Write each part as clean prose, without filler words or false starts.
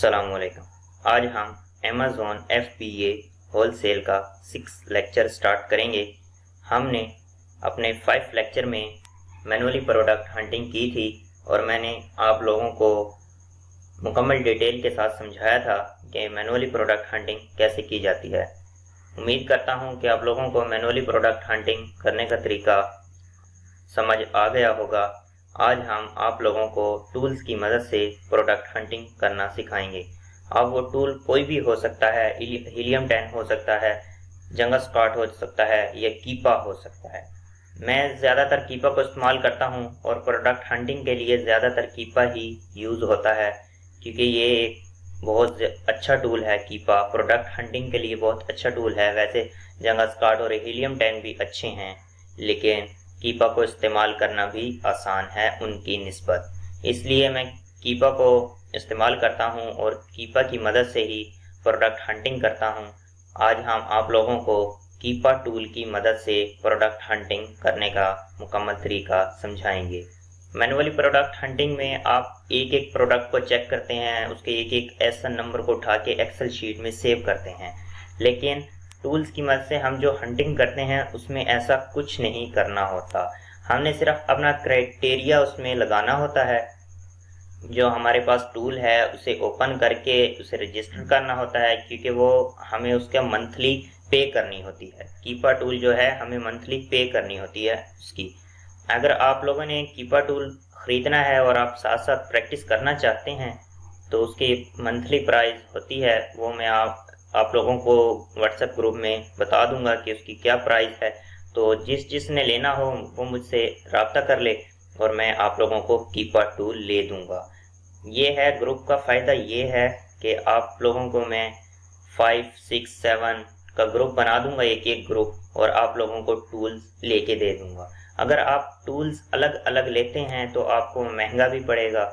अस्सलामुअलैकुम। आज हम अमेज़ॉन FBA होलसेल का 6 लेक्चर स्टार्ट करेंगे। हमने अपने 5 लेक्चर में मैनुअली प्रोडक्ट हंटिंग की थी और मैंने आप लोगों को मुकम्मल डिटेल के साथ समझाया था कि मैनुअली प्रोडक्ट हंटिंग कैसे की जाती है। उम्मीद करता हूं कि आप लोगों को मैनुअली प्रोडक्ट हंटिंग करने का तरीका समझ आ गया होगा। आज हम आप लोगों को टूल्स की मदद से प्रोडक्ट हंटिंग करना सिखाएंगे। अब वो टूल कोई भी हो सकता है, हीलियम 10 हो सकता है, जंगल स्कॉट हो सकता है या कीपा हो सकता है। मैं ज़्यादातर कीपा को इस्तेमाल करता हूं और प्रोडक्ट हंटिंग के लिए ज़्यादातर कीपा ही यूज़ होता है, क्योंकि ये एक बहुत अच्छा टूल है। कीपा प्रोडक्ट हंटिंग के लिए बहुत अच्छा टूल है। वैसे जंगल स्कॉट और हीलियम 10 भी अच्छे हैं, लेकिन कीपा को इस्तेमाल करना भी आसान है उनकी निस्बत। इसलिए मैं कीपा को इस्तेमाल करता हूं और कीपा की मदद से ही प्रोडक्ट हंटिंग करता हूं। आज हम आप लोगों को कीपा टूल की मदद से प्रोडक्ट हंटिंग करने का मुकम्मल तरीका समझाएंगे। मैनुअली प्रोडक्ट हंटिंग में आप एक एक प्रोडक्ट को चेक करते हैं, उसके एक एक एसएन नंबर को उठा के एक्सेल शीट में सेव करते हैं। लेकिन टूल्स की मदद से हम जो हंटिंग करते हैं उसमें ऐसा कुछ नहीं करना होता। हमने सिर्फ अपना क्राइटेरिया उसमें लगाना होता है। जो हमारे पास टूल है उसे ओपन करके उसे रजिस्टर करना होता है, क्योंकि वो हमें उसका मंथली पे करनी होती है। कीपा टूल जो है हमें मंथली पे करनी होती है उसकी। अगर आप लोगों ने कीपा टूल खरीदना है और आप साथ साथ प्रैक्टिस करना चाहते हैं तो उसकी मंथली प्राइस होती है, वो मैं आप लोगों को व्हाट्सएप ग्रुप में बता दूंगा कि उसकी क्या प्राइस है। तो जिसने लेना हो वो मुझसे रब्ता कर ले और मैं आप लोगों को कीपा टूल ले दूंगा। ये है ग्रुप का फ़ायदा, ये है कि आप लोगों को मैं 5, 6, 7 का ग्रुप बना दूंगा, एक एक ग्रुप, और आप लोगों को टूल्स लेके दे दूंगा। अगर आप टूल्स अलग अलग लेते हैं तो आपको महंगा भी पड़ेगा,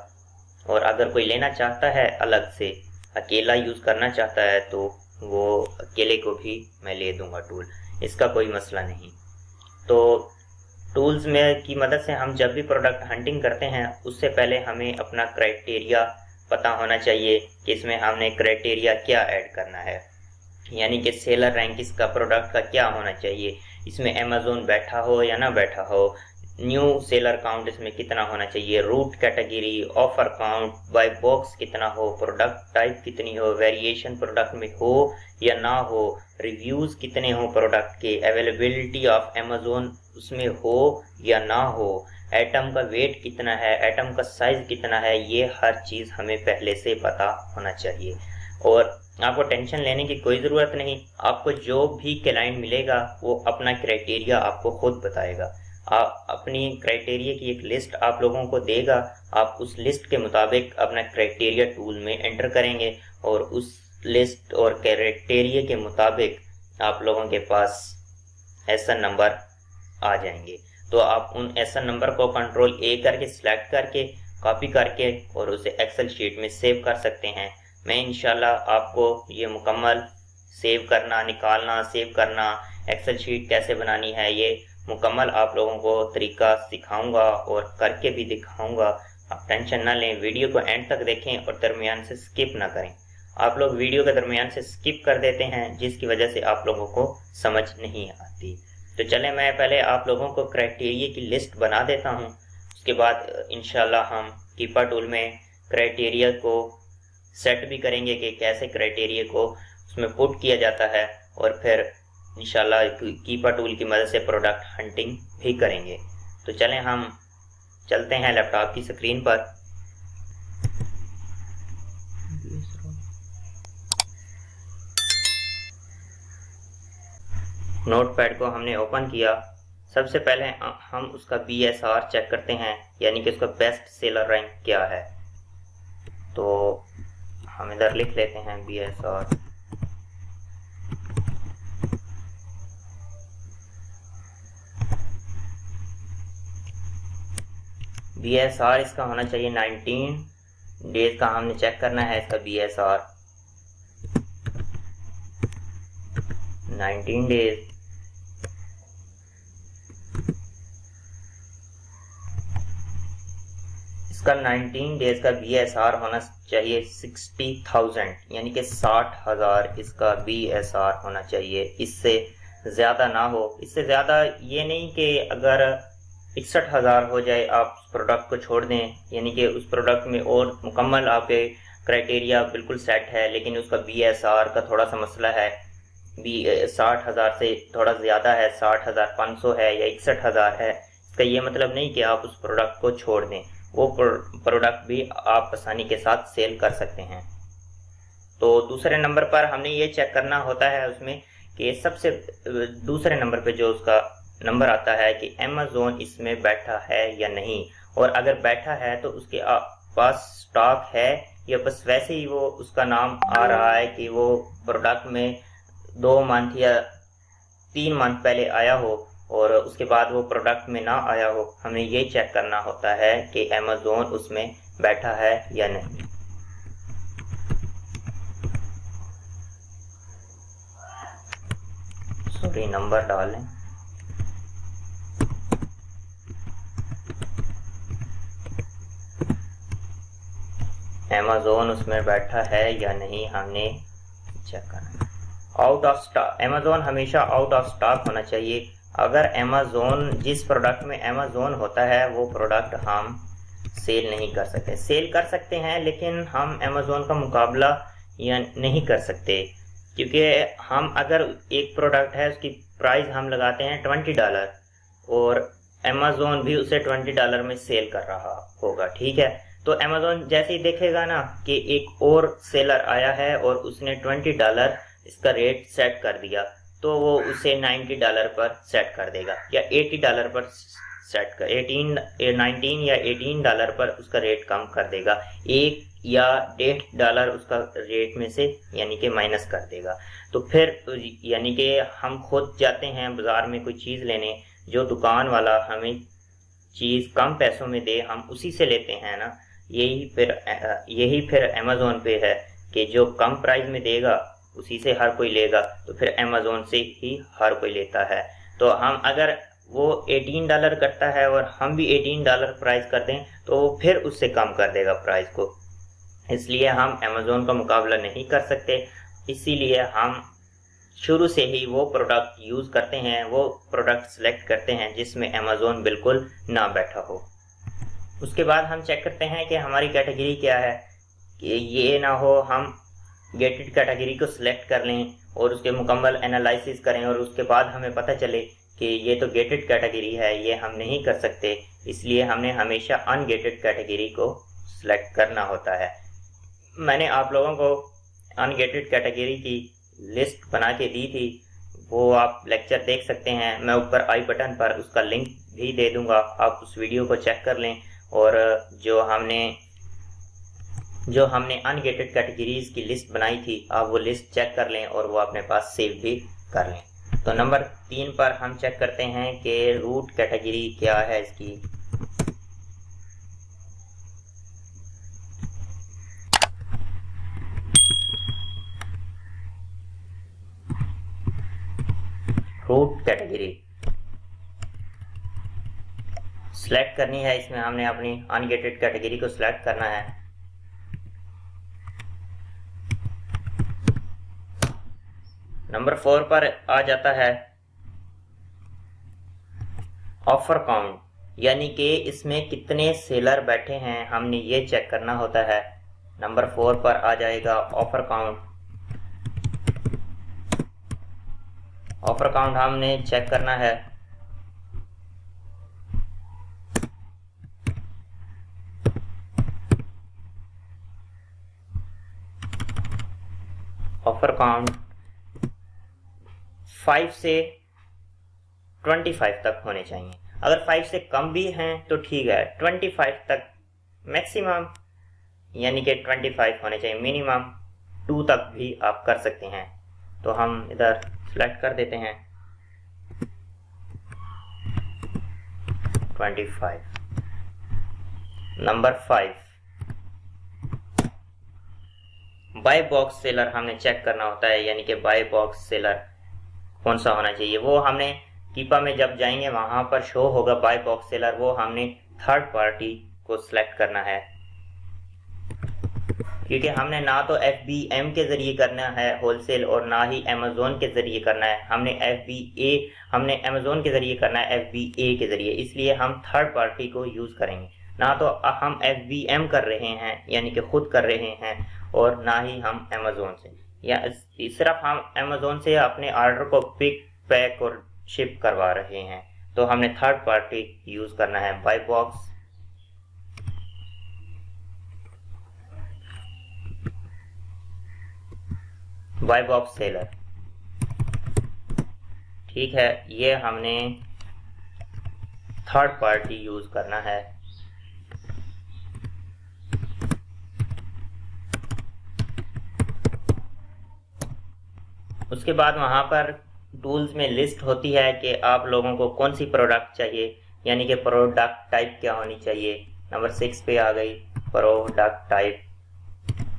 और अगर कोई लेना चाहता है अलग से, अकेला यूज़ करना चाहता है, तो वो अकेले को भी मैं ले दूंगा टूल, इसका कोई मसला नहीं। तो टूल्स में की मदद से हम जब भी प्रोडक्ट हंटिंग करते हैं उससे पहले हमें अपना क्राइटेरिया पता होना चाहिए कि इसमें हमने क्राइटेरिया क्या ऐड करना है। यानी कि सेलर रैंक इसका प्रोडक्ट का क्या होना चाहिए, इसमें अमेज़ॉन बैठा हो या ना बैठा हो, न्यू सेलर काउंट इसमें कितना होना चाहिए, root category, offer count, buy box कितना हो, प्रोडक्ट टाइप कितनी हो, वेरिएशन प्रोडक्ट में हो या ना हो, रिव्यूज़ कितने हो प्रोडक्ट के, अवेलेबिलिटी ऑफ अमेज़ॉन उसमें हो या ना हो, एटम का वेट कितना है, एटम का साइज कितना है, ये हर चीज़ हमें पहले से पता होना चाहिए। और आपको टेंशन लेने की कोई ज़रूरत नहीं। आपको जो भी क्लाइंट मिलेगा वो अपना क्राइटेरिया आपको खुद बताएगा। आप अपनी क्राइटेरिया की एक लिस्ट आप लोगों को देगा, आप उस लिस्ट के मुताबिक अपना क्राइटेरिया टूल में एंटर करेंगे और उस लिस्ट और क्राइटेरिया के मुताबिक आप लोगों के पास एसएन नंबर आ जाएंगे। तो आप उन एसएन नंबर को कंट्रोल ए करके सिलेक्ट करके कॉपी करके और उसे एक्सेल शीट में सेव कर सकते हैं। मैं इंशाल्लाह आपको ये मुकम्मल सेव करना, निकालना, सेव करना, एक्सेल शीट कैसे बनानी है, ये मुकम्मल आप लोगों को तरीका सिखाऊंगा और करके भी दिखाऊंगा। आप टेंशन ना लें, वीडियो को एंड तक देखें और दरमियान से स्किप ना करें। आप लोग वीडियो के दरमियान से स्किप कर देते हैं, जिसकी वजह से आप लोगों को समझ नहीं आती। तो चलें, मैं पहले आप लोगों को क्राइटेरिया की लिस्ट बना देता हूँ, उसके बाद इंशाल्लाह हम कीपा टूल में क्राइटेरिया को सेट भी करेंगे कि कैसे क्राइटेरिया को उसमें पुट किया जाता है, और फिर इंशाल्लाह कीपा टूल की मदद से प्रोडक्ट हंटिंग भी करेंगे। तो चलें हम चलते हैं लैपटॉप की स्क्रीन पर। नोटपैड को हमने ओपन किया। सबसे पहले हम उसका BSR चेक करते हैं, यानी कि उसका बेस्ट सेलर रैंक क्या है। तो हम इधर लिख लेते हैं BSR। BSR इसका होना चाहिए 19 डेज का। हमने चेक करना है इसका BSR 19 डेज। इसका 19 डेज का BSR होना चाहिए 60,000, यानी कि 60,000 इसका BSR होना चाहिए, इससे ज़्यादा ना हो। इससे ज़्यादा ये नहीं कि अगर 61,000 हो जाए आप उस प्रोडक्ट को छोड़ दें, यानी कि उस प्रोडक्ट में और मुकम्मल आपके क्राइटेरिया बिल्कुल सेट है लेकिन उसका BSR का थोड़ा सा मसला है, 60,000 से थोड़ा ज़्यादा है, 60,500 है या 61,000 है। इसका ये मतलब नहीं कि आप उस प्रोडक्ट को छोड़ दें, वो प्रोडक्ट भी आप आसानी के साथ सेल कर सकते हैं। तो दूसरे नंबर पर हमने ये चेक करना होता है उसमें कि सबसे दूसरे नंबर पे जो उसका नंबर आता है कि अमेज़न इसमें बैठा है या नहीं, और अगर बैठा है तो उसके पास स्टॉक है या बस वैसे ही वो उसका नाम आ रहा है कि वो प्रोडक्ट में 2 मंथ या 3 मंथ पहले आया हो और उसके बाद वो प्रोडक्ट में ना आया हो। हमें ये चेक करना होता है कि अमेज़न उसमें बैठा है या नहीं। सॉरी, नंबर डाल लें। अमेज़न उसमें बैठा है या नहीं हमने चेक करना है। आउट ऑफ स्टॉक, अमेज़न हमेशा आउट ऑफ स्टॉक होना चाहिए। अगर अमेज़न, जिस प्रोडक्ट में अमेज़न होता है वो प्रोडक्ट हम सेल नहीं कर सकते। सेल कर सकते हैं लेकिन हम अमेज़न का मुकाबला या नहीं कर सकते, क्योंकि हम अगर एक प्रोडक्ट है उसकी प्राइस हम लगाते हैं $20 और अमेज़न भी उसे $20 में सेल कर रहा होगा, ठीक है। तो अमेज़न जैसे ही देखेगा ना कि एक और सेलर आया है और उसने $20 इसका रेट सेट कर दिया, तो वो उसे $90 पर सेट कर देगा या $80 पर सेट कर 19 या $18 पर उसका रेट कम कर देगा, 1 या $1.5 उसका रेट में से यानी कि माइनस कर देगा। तो फिर यानी कि हम खुद जाते हैं बाजार में कोई चीज़ लेने, जो दुकान वाला हमें चीज़ कम पैसों में दे हम उसी से लेते हैं ना। यही फिर अमेज़न पे है कि जो कम प्राइस में देगा उसी से हर कोई लेगा, तो फिर अमेज़न से ही हर कोई लेता है। तो हम अगर वो $18 करता है और हम भी $18 प्राइस कर दें तो वो फिर उससे कम कर देगा प्राइस को, इसलिए हम अमेज़न का मुकाबला नहीं कर सकते। इसीलिए हम शुरू से ही वो प्रोडक्ट यूज़ करते हैं, वो प्रोडक्ट सेलेक्ट करते हैं जिसमें अमेज़न बिल्कुल ना बैठा हो। उसके बाद हम चेक करते हैं कि हमारी कैटेगरी क्या है, कि ये ना हो हम गेटेड कैटेगरी को सिलेक्ट कर लें और उसके मुकम्मल एनालिसिस करें और उसके बाद हमें पता चले कि ये तो गेटेड कैटेगरी है, ये हम नहीं कर सकते। इसलिए हमने हमेशा अनगेटेड कैटेगरी को सिलेक्ट करना होता है। मैंने आप लोगों को अनगेटेड कैटेगरी की लिस्ट बना के दी थी, वो आप लेक्चर देख सकते हैं। मैं ऊपर आई बटन पर उसका लिंक भी दे दूंगा, आप उस वीडियो को चेक कर लें। और जो हमने अनगेटेड कैटेगरीज की लिस्ट बनाई थी, आप वो लिस्ट चेक कर लें और वो अपने पास सेव भी कर लें। तो नंबर 3 पर हम चेक करते हैं कि रूट कैटेगरी क्या है इसकी। रूट कैटेगरी सिलेक्ट करनी है, इसमें हमने अपनी अनगेटेड कैटेगरी को सिलेक्ट करना है। नंबर 4 पर आ जाता है ऑफर काउंट, यानी कि इसमें कितने सेलर बैठे हैं हमने ये चेक करना होता है। नंबर 4 पर आ जाएगा ऑफर काउंट। ऑफर काउंट हमने चेक करना है। ऑफर काउंट 5 से 25 तक होने चाहिए। अगर 5 से कम भी हैं तो ठीक है, 25 तक मैक्सिमम, यानी कि 25 होने चाहिए। मिनिमम 2 तक भी आप कर सकते हैं। तो हम इधर सेलेक्ट कर देते हैं 25। नंबर 5 बाय बॉक्स सेलर हमने चेक करना होता है, यानी कि बाय बॉक्स सेलर कौन सा होना चाहिए। वो हमने कीपा में जब जाएंगे वहां पर शो होगा बाय बॉक्स सेलर, वो हमने थर्ड पार्टी को सिलेक्ट करना है, क्योंकि हमने ना तो FBM के जरिए करना है होलसेल और ना ही अमेजोन के जरिए करना है। हमने अमेजोन के जरिए करना है, FBA के जरिए। इसलिए हम थर्ड पार्टी को यूज करेंगे। ना तो हम FBM कर रहे हैं यानी कि खुद कर रहे हैं, और ना ही हम अमेजोन से, या सिर्फ हम अमेजोन से अपने ऑर्डर को पिक, पैक और शिप करवा रहे हैं। तो हमने थर्ड पार्टी यूज करना है, buy box. Buy box seller, ठीक है, ये हमने थर्ड पार्टी यूज करना है। उसके बाद वहां पर टूल्स में लिस्ट होती है कि आप लोगों को कौन सी प्रोडक्ट चाहिए, यानी कि प्रोडक्ट टाइप क्या होनी चाहिए। नंबर 6 पे आ गई प्रोडक्ट टाइप।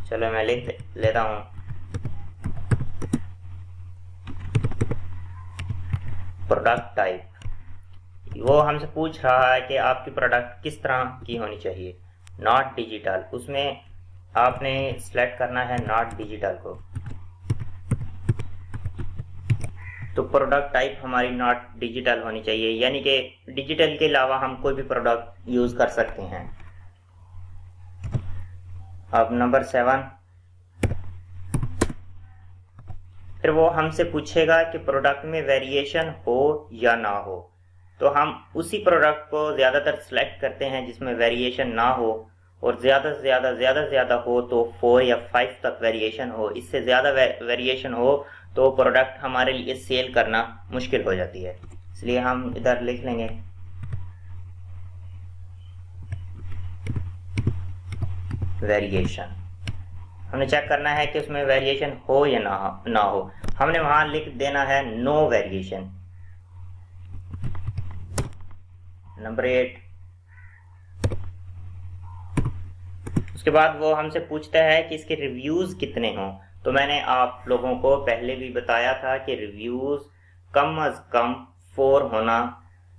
चलो मैं लिख लेता हूँ, प्रोडक्ट टाइप। वो हमसे पूछ रहा है कि आपकी प्रोडक्ट किस तरह की होनी चाहिए। नॉट डिजिटल, उसमें आपने सिलेक्ट करना है नॉट डिजिटल को। तो प्रोडक्ट टाइप हमारी नॉट डिजिटल होनी चाहिए, यानी कि डिजिटल के अलावा हम कोई भी प्रोडक्ट यूज कर सकते हैं। अब नंबर 7, फिर वो हमसे पूछेगा कि प्रोडक्ट में वेरिएशन हो या ना हो। तो हम उसी प्रोडक्ट को ज्यादातर सिलेक्ट करते हैं जिसमें वेरिएशन ना हो, और ज्यादा से ज्यादा हो तो 4 या 5 तक वेरिएशन हो। इससे ज्यादा वेरिएशन हो तो प्रोडक्ट हमारे लिए सेल करना मुश्किल हो जाती है। इसलिए हम इधर लिख लेंगे वेरिएशन। हमने चेक करना है कि उसमें वेरिएशन हो या ना हो। हमने वहां लिख देना है नो वेरिएशन। नंबर 8, उसके बाद वो हमसे पूछता है कि इसके रिव्यूज कितने हों। तो मैंने आप लोगों को पहले भी बताया था कि रिव्यूज कम अज कम 4 होना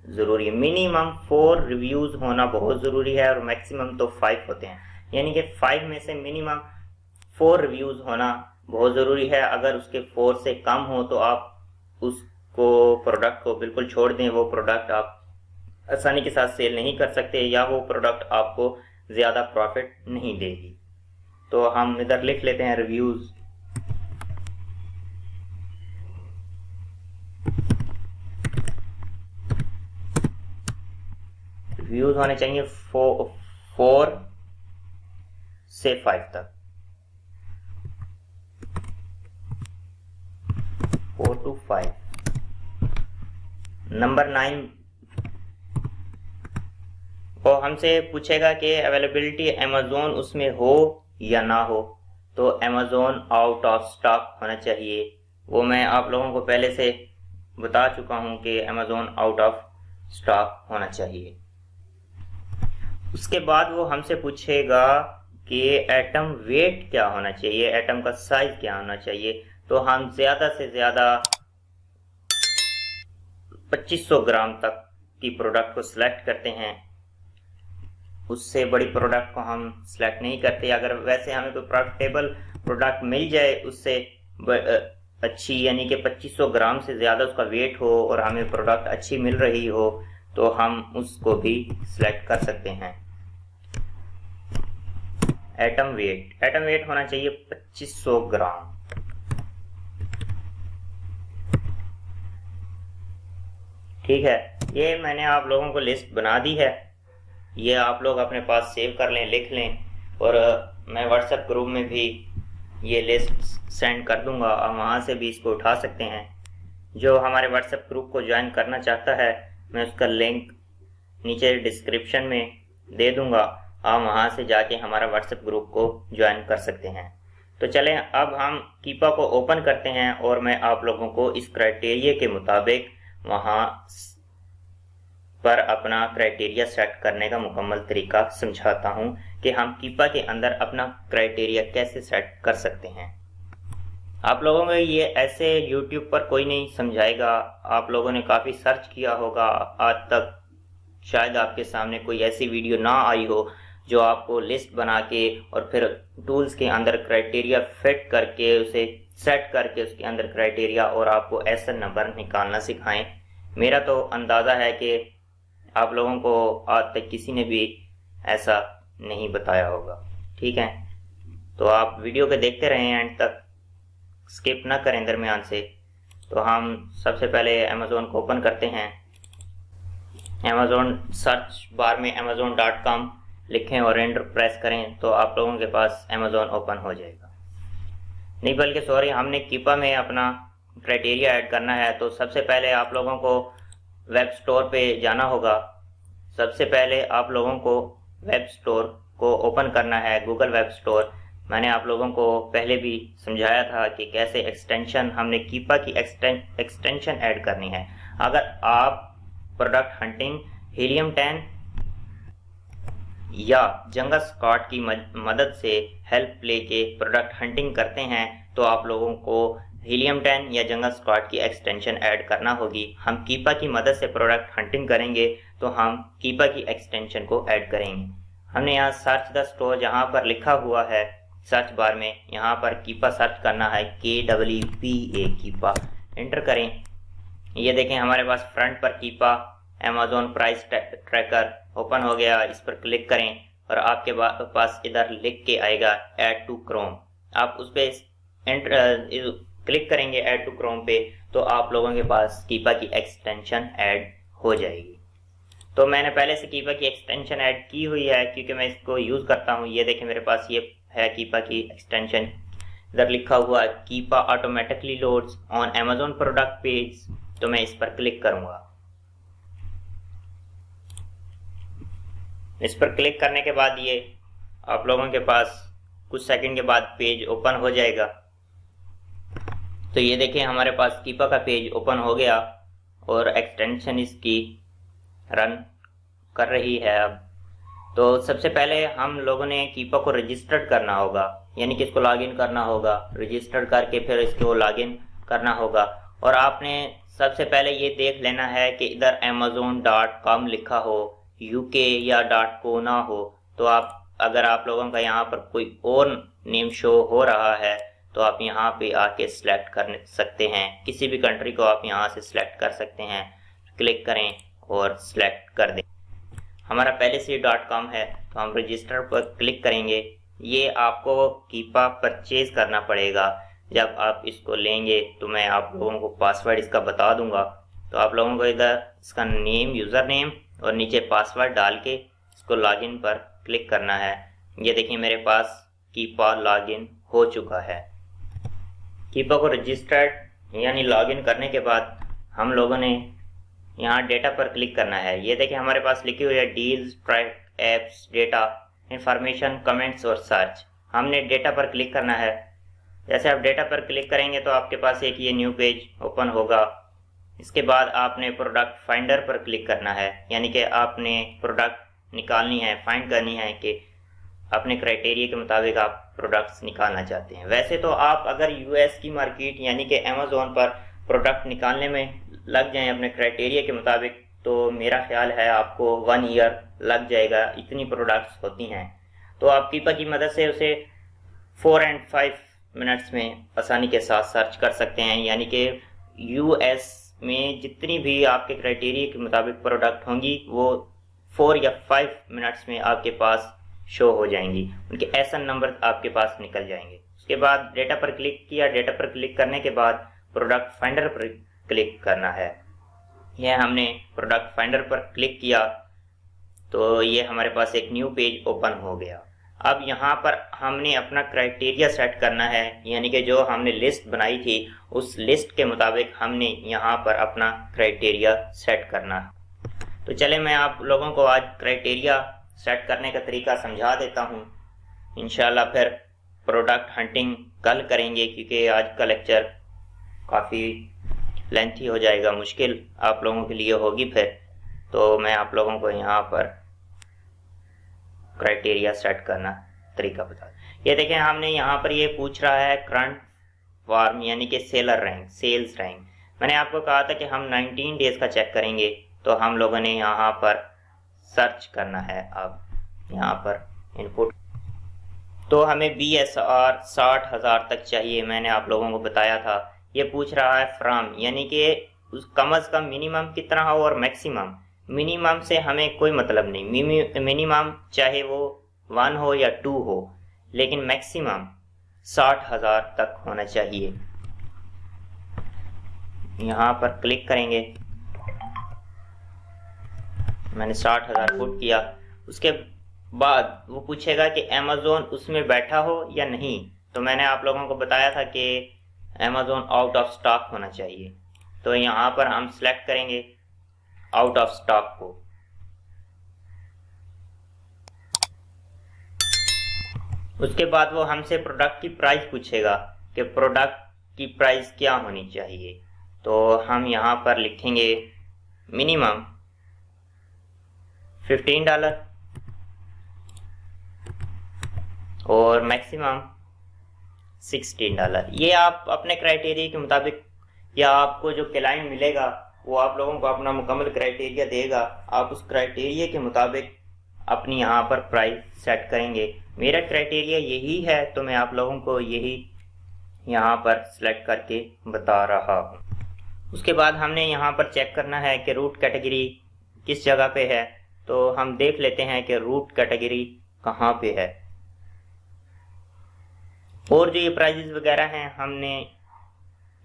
जरूरी है। मिनिमम 4 रिव्यूज होना बहुत जरूरी है, और मैक्सिमम तो 5 होते हैं। यानी कि 5 में से मिनिमम 4 रिव्यूज होना बहुत जरूरी है। अगर उसके 4 से कम हो तो आप उसको प्रोडक्ट को बिल्कुल छोड़ दें। वो प्रोडक्ट आप आसानी के साथ सेल नहीं कर सकते, या वो प्रोडक्ट आपको ज्यादा प्रॉफिट नहीं देगी। तो हम इधर लिख लेते हैं रिव्यूज। रिव्यूज होने चाहिए 4 से 5 तक, 4 to 5। नंबर 9, वो हमसे पूछेगा कि अवेलेबिलिटी अमेजोन उसमें हो या ना हो। तो अमेजोन आउट ऑफ स्टॉक होना चाहिए। वो मैं आप लोगों को पहले से बता चुका हूं कि अमेजोन आउट ऑफ स्टॉक होना चाहिए। उसके बाद वो हमसे पूछेगा कि एटम वेट क्या होना चाहिए, एटम का साइज क्या होना चाहिए। तो हम ज्यादा से ज्यादा 2500 ग्राम तक की प्रोडक्ट को सिलेक्ट करते हैं। उससे बड़ी प्रोडक्ट को हम सिलेक्ट नहीं करते। अगर वैसे हमें कोई प्रॉफिटेबल प्रोडक्ट मिल जाए उससे अच्छी, यानी कि 2500 ग्राम से ज्यादा उसका वेट हो और हमें प्रोडक्ट अच्छी मिल रही हो, तो हम उसको भी सिलेक्ट कर सकते हैं। एटम वेट होना चाहिए 2500 ग्राम। ठीक है, ये मैंने आप लोगों को लिस्ट बना दी है। ये आप लोग अपने पास सेव कर लें, लिख लें, और मैं व्हाट्सएप ग्रुप में भी ये लिस्ट सेंड कर दूंगा, और वहाँ से भी इसको उठा सकते हैं। जो हमारे व्हाट्सएप ग्रुप को ज्वाइन करना चाहता है, मैं उसका लिंक नीचे डिस्क्रिप्शन में दे दूंगा। आप वहाँ से जाके हमारा व्हाट्सएप ग्रुप को ज्वाइन कर सकते हैं। तो चलें, अब हम कीपा को ओपन करते हैं, और मैं आप लोगों को इस क्राइटेरिया के मुताबिक वहाँ पर अपना क्राइटेरिया सेट करने का मुकम्मल तरीका समझाता हूं कि हम कीपा के अंदर अपना क्राइटेरिया कैसे सेट कर सकते हैं। आप लोगों को ये ऐसे YouTube पर कोई नहीं समझाएगा। आप लोगों ने काफ़ी सर्च किया होगा आज तक शायद आपके सामने कोई ऐसी वीडियो ना आई हो जो आपको लिस्ट बना के और फिर टूल्स के अंदर क्राइटेरिया फिट करके उसे सेट करके उसके अंदर क्राइटेरिया और आपको ऐसा नंबर निकालना सिखाएं। मेरा तो अंदाज़ा है कि आप लोगों को आज तक किसी ने भी ऐसा नहीं बताया होगा। ठीक है, तो आप वीडियो को देखते रहें एंड तक, स्किप ना करें दरमियान से। तो हम सबसे पहले अमेज़ोन को ओपन करते हैं। अमेज़ोन सर्च बार में amazon.com लिखें और एंटर प्रेस करें तो आप लोगों के पास अमेज़ोन ओपन हो जाएगा। नहीं बल्कि सॉरी, हमने कीपा में अपना क्राइटेरिया ऐड करना है। तो सबसे पहले आप लोगों को वेब स्टोर पे जाना होगा। सबसे पहले आप लोगों को वेब स्टोर को ओपन करना है, गूगल वेब स्टोर। मैंने आप लोगों को पहले भी समझाया था कि कैसे एक्सटेंशन, हमने कीपा की एक्सटेंशन ऐड करनी है। अगर आप प्रोडक्ट हंटिंग, हीलियम 10 या जंगल स्क्वाड की मदद से हेल्प लेके प्रोडक्ट हंटिंग करते हैं तो आप लोगों को हीलियम 10 या जंगल स्क्वाड की एक्सटेंशन ऐड करना होगी। हम कीपा की मदद से प्रोडक्ट हंटिंग करेंगे तो हम कीपा की एक्सटेंशन को ऐड करेंगे। हमने यहाँ सर्च द स्टोर जहाँ पर लिखा हुआ है सर्च बार में, यहाँ पर कीपा सर्च करना है, KEEPA कीपा, एंटर करें। ये देखें हमारे पास फ्रंट पर कीपा अमेज़ॉन प्राइस ट्रैकर ओपन हो गया। इस पर क्लिक करें और आपके पास इधर लिख के आएगा ऐड टू क्रोम। आप उस पर क्लिक करेंगे ऐड टू क्रोम पे तो आप लोगों के पास कीपा की एक्सटेंशन ऐड हो जाएगी। तो मैंने पहले से कीपा की एक्सटेंशन ऐड की हुई है क्योंकि मैं इसको यूज़ करता हूँ। ये देखें मेरे पास ये है कीपा की एक्सटेंशन। इधर लिखा हुआ है Keepa automatically loads on Amazon product page. तो मैं इस पर क्लिक करूँगा। इस पर क्लिक करने के बाद ये आप लोगों के पास कुछ सेकंड के बाद पेज ओपन हो जाएगा। तो ये देखिए हमारे पास कीपा का पेज ओपन हो गया और एक्सटेंशन इसकी रन कर रही है अब। तो सबसे पहले हम लोगों ने कीपा को रजिस्टर्ड करना होगा, यानी कि इसको लॉगिन करना होगा। रजिस्टर्ड करके फिर इसको लॉगिन करना होगा और आपने सबसे पहले ये देख लेना है कि इधर amazon.com लिखा हो, UK या .co ना हो। तो आप अगर आप लोगों का यहाँ पर कोई और नेम शो हो रहा है तो आप यहाँ पे आके सिलेक्ट कर सकते हैं। किसी भी कंट्री को आप यहाँ से सिलेक्ट कर सकते हैं। क्लिक करें और सिलेक्ट कर दें। हमारा पहले से .com है तो हम रजिस्टर पर क्लिक करेंगे। ये आपको कीपा परचेज करना पड़ेगा। जब आप इसको लेंगे तो मैं आप लोगों को पासवर्ड इसका बता दूंगा। तो आप लोगों को इधर इसका नेम, यूज़र नेम और नीचे पासवर्ड डाल के इसको लॉगिन पर क्लिक करना है। ये देखिए मेरे पास कीपा लॉगिन हो चुका है। कीपा को रजिस्टर्ड यानी लॉगिन करने के बाद हम लोगों ने यहाँ डेटा पर क्लिक करना है। ये देखिए हमारे पास लिखी हुई है deals, track, apps, data, information, comments और सर्च। हमने डेटा पर क्लिक करना है। जैसे आप डेटा पर क्लिक करेंगे तो आपके पास एक ये न्यू पेज ओपन होगा। इसके बाद आपने प्रोडक्ट फाइंडर पर क्लिक करना है, यानी कि आपने प्रोडक्ट निकालनी है, फाइंड करनी है कि अपने क्राइटेरिया के मुताबिक आप प्रोडक्ट्स निकालना चाहते हैं। वैसे तो आप अगर US की मार्केट यानी कि अमेज़ॉन पर प्रोडक्ट निकालने में लग जाएं अपने क्राइटेरिया के मुताबिक तो मेरा ख्याल है आपको 1 ईयर लग जाएगा, इतनी प्रोडक्ट्स होती हैं। तो आप कीपा की मदद से उसे 4 और 5 मिनट्स में आसानी के साथ सर्च कर सकते हैं, यानी कि US में जितनी भी आपके क्राइटेरिया के मुताबिक प्रोडक्ट होंगी वो 4 या 5 मिनट्स में आपके पास शो हो जाएंगी। उनके ऐसा नंबर आपके पास निकल जाएंगे। उसके बाद डेटा पर क्लिक किया। डेटा पर क्लिक करने के बाद प्रोडक्ट फाइंडर पर क्लिक करना है। यह हमने प्रोडक्ट फाइंडर पर क्लिक किया तो ये हमारे पास एक न्यू पेज ओपन हो गया। अब यहाँ पर हमने अपना क्राइटेरिया सेट करना है, यानी कि जो हमने लिस्ट बनाई थी उस लिस्ट के मुताबिक हमने यहाँ पर अपना क्राइटेरिया सेट करना है। तो चले मैं आप लोगों को आज क्राइटेरिया सेट करने का तरीका समझा देता हूँ। इंशाल्लाह फिर प्रोडक्ट हंटिंग कल करेंगे क्योंकि आज का लेक्चर काफ़ी लेंथी हो जाएगा, मुश्किल आप लोगों के लिए होगी। फिर तो मैं आप लोगों को यहाँ पर क्राइटेरिया सेट करना तरीका बता। ये देखें हमने यहाँ पर ये पूछ रहा है करंट फॉर्म यानी कि सेलर रैंक, सेल्स रैंक। मैंने आपको कहा था कि हम 19 डेज का चेक करेंगे तो हम लोगों ने यहाँ पर सर्च करना है। अब यहाँ पर इनपुट, तो हमें BSR 60,000 तक चाहिए। मैंने आप लोगों को बताया था। ये पूछ रहा है फ्रॉम, यानी कि उस कम से कम मिनिमम कितना हो और मैक्सिमम। मिनिमम से हमें कोई मतलब नहीं, मिनिमम चाहे वो 1 हो या 2 हो, लेकिन मैक्सिमम 60,000 तक होना चाहिए। यहाँ पर क्लिक करेंगे, मैंने 60,000 पुट किया। उसके बाद वो पूछेगा कि अमेज़ॉन उसमें बैठा हो या नहीं। तो मैंने आप लोगों को बताया था कि अमेज़ॉन आउट ऑफ स्टॉक होना चाहिए। तो यहाँ पर हम सिलेक्ट करेंगे आउट ऑफ स्टॉक को। उसके बाद वो हमसे प्रोडक्ट की प्राइस पूछेगा कि प्रोडक्ट की प्राइस क्या होनी चाहिए। तो हम यहाँ पर लिखेंगे मिनिमम $15 और मैक्सिमम $16। ये आप अपने क्राइटेरिया के मुताबिक, या आपको जो क्लाइंट मिलेगा वो आप लोगों को अपना मुकम्मल क्राइटेरिया देगा, आप उस क्राइटेरिया के मुताबिक अपनी यहाँ पर प्राइस सेट करेंगे। मेरा क्राइटेरिया यही है, तो मैं आप लोगों को यही यहाँ पर सिलेक्ट करके बता रहा हूँ। उसके बाद हमने यहाँ पर चेक करना है कि रूट कैटेगरी किस जगह पे है। तो हम देख लेते हैं कि रूट कैटेगरी कहाँ पे है। और जो ये प्राइजेस वगैरह हैं, हमने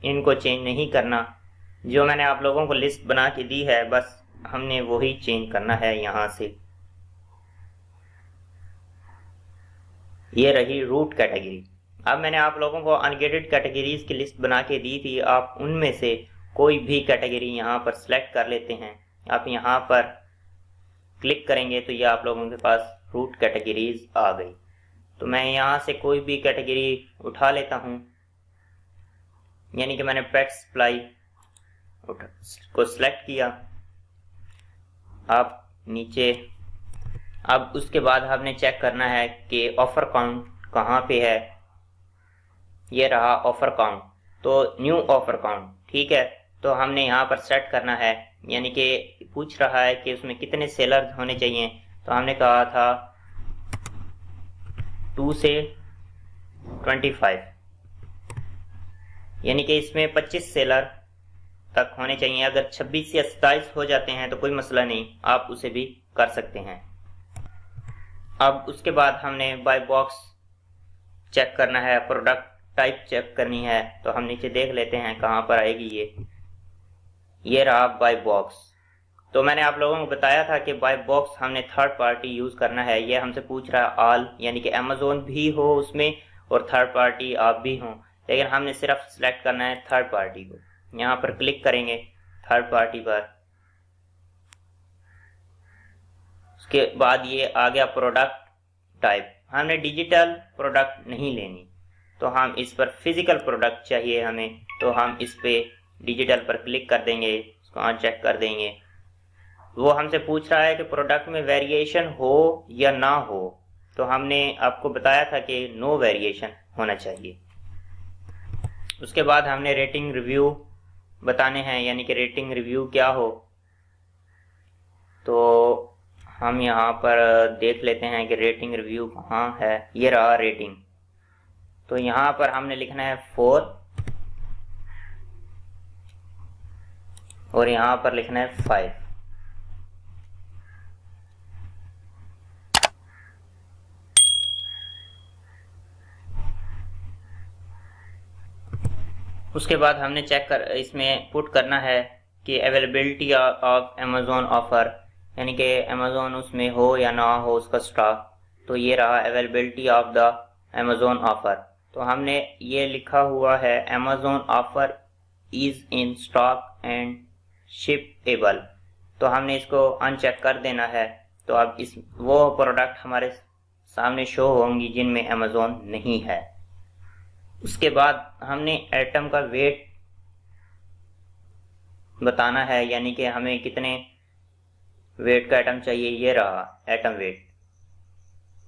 इनको चेंज नहीं करना। जो मैंने आप लोगों को लिस्ट बना के दी है, बस हमने वही चेंज करना है। यहाँ से ये रही रूट कैटेगरी। अब मैंने आप लोगों को अनगेटेड कैटेगरीज की लिस्ट बना के दी थी। आप उनमें से कोई भी कैटेगरी यहाँ पर सिलेक्ट कर लेते हैं। आप यहाँ पर क्लिक करेंगे तो ये आप लोगों के पास रूट कैटेगरीज आ गई। तो मैं यहाँ से कोई भी कैटेगरी उठा लेता हूँ, यानी कि मैंने पेट सप्लाई को सिलेक्ट किया। अब नीचे, अब उसके बाद हमने चेक करना है कि ऑफर काउंट कहाँ पे है। ये रहा ऑफर काउंट, तो न्यू ऑफर काउंट, ठीक है। तो हमने यहाँ पर सेट करना है, यानी कि पूछ रहा है कि उसमें कितने सेलर होने चाहिए। तो हमने कहा था 2 से 25, यानी कि इसमें 25 सेलर तक होने चाहिए। अगर 26 या 27 हो जाते हैं तो कोई मसला नहीं, आप उसे भी कर सकते हैं। अब उसके बाद हमने बाय बॉक्स चेक करना है, प्रोडक्ट टाइप चेक करनी है। तो हम नीचे देख लेते हैं कहाँ पर आएगी ये रहा बाय बॉक्स। तो मैंने आप लोगों को बताया था कि बाय बॉक्स हमने थर्ड पार्टी यूज करना है। ये हमसे पूछ रहा है ऑल, यानी कि अमेज़ॉन भी हो उसमें और थर्ड पार्टी आप भी हों, लेकिन हमने सिर्फ सिलेक्ट करना है थर्ड पार्टी को। यहाँ पर क्लिक करेंगे थर्ड पार्टी पर। उसके बाद ये आ गया प्रोडक्ट टाइप। हमने डिजिटल प्रोडक्ट नहीं लेनी, तो हम इस पर फिजिकल प्रोडक्ट चाहिए हमें, तो हम इस पे डिजिटल पर क्लिक कर देंगे, इसको अनचेक कर देंगे। वो हमसे पूछ रहा है कि प्रोडक्ट में वेरिएशन हो या ना हो। तो हमने आपको बताया था कि नो वेरिएशन होना चाहिए। उसके बाद हमने रेटिंग रिव्यू बताने हैं, यानी कि रेटिंग रिव्यू क्या हो। तो हम यहाँ पर देख लेते हैं कि रेटिंग रिव्यू कहाँ है। ये रहा रेटिंग। तो यहाँ पर हमने लिखना है 4 और यहाँ पर लिखना है 5। उसके बाद हमने इसमें पुट करना है कि अवेलेबिलिटी ऑफ अमेज़ॉन ऑफर, यानी कि अमेज़ॉन उसमें हो या ना हो उसका स्टॉक। तो ये रहा availability of the Amazon offer. तो हमने ये लिखा हुआ है Amazon offer is in stock and shippable. तो हमने इसको अनचेक कर देना है। तो अब वो प्रोडक्ट हमारे सामने शो होंगी जिनमें अमेज़ॉन नहीं है। उसके बाद हमने आइटम का वेट बताना है, यानी कि हमें कितने वेट का आइटम चाहिए। ये रहा आइटम वेट।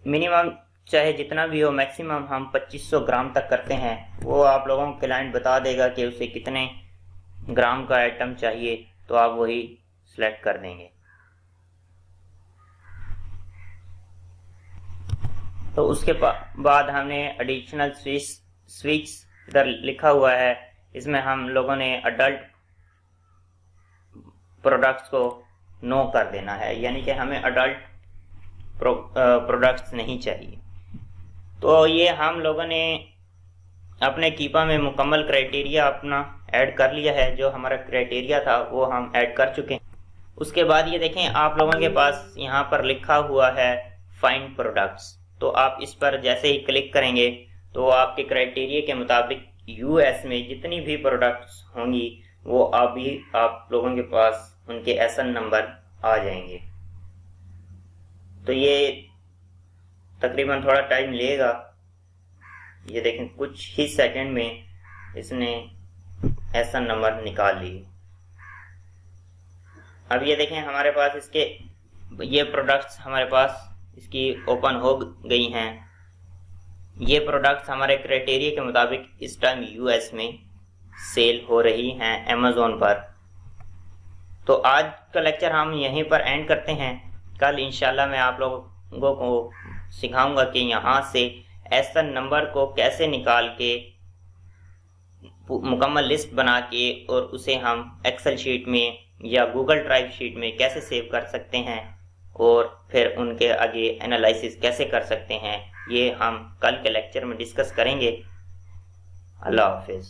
मिनिमम चाहे जितना भी हो, मैक्सिमम हम 2500 ग्राम तक करते हैं। वो आप लोगों को क्लाइंट बता देगा कि उसे कितने ग्राम का आइटम चाहिए, तो आप वही सिलेक्ट कर देंगे। तो उसके बाद हमने एडिशनल स्विच इधर लिखा हुआ है, इसमें हम लोगों ने अडल्ट प्रोडक्ट्स को नो कर देना है, यानी कि हमें अडल्ट प्रोडक्ट्स नहीं चाहिए। तो ये हम लोगों ने अपने कीपा में मुकम्मल क्राइटेरिया अपना ऐड कर लिया है। जो हमारा क्राइटेरिया था वो हम ऐड कर चुके हैं। उसके बाद ये देखें, आप लोगों के पास यहाँ पर लिखा हुआ है फाइंड प्रोडक्ट्स। तो आप इस पर जैसे ही क्लिक करेंगे तो आपके क्राइटेरिया के मुताबिक यूएस में जितनी भी प्रोडक्ट्स होंगी वो अभी आप लोगों के पास उनके एसएन नंबर आ जाएंगे। तो ये तकरीबन थोड़ा टाइम लेगा। ये देखें, कुछ ही सेकंड में इसने एसएन नंबर निकाल लिए। अब ये देखें, हमारे पास इसके ये प्रोडक्ट्स हमारे पास इसकी ओपन हो गई हैं। ये प्रोडक्ट्स हमारे क्राइटेरिया के मुताबिक इस टाइम यूएस में सेल हो रही हैं अमेज़ॉन पर। तो आज का लेक्चर हम यहीं पर एंड करते हैं। कल इंशाल्लाह मैं आप लोगों को सिखाऊंगा कि यहाँ से एसएन नंबर को कैसे निकाल के मुकम्मल लिस्ट बना के और उसे हम एक्सेल शीट में या गूगल ड्राइव शीट में कैसे सेव कर सकते हैं और फिर उनके आगे एनालिसिस कैसे कर सकते हैं, ये हम कल के लेक्चर में डिस्कस करेंगे। अल्लाह हाफिज़।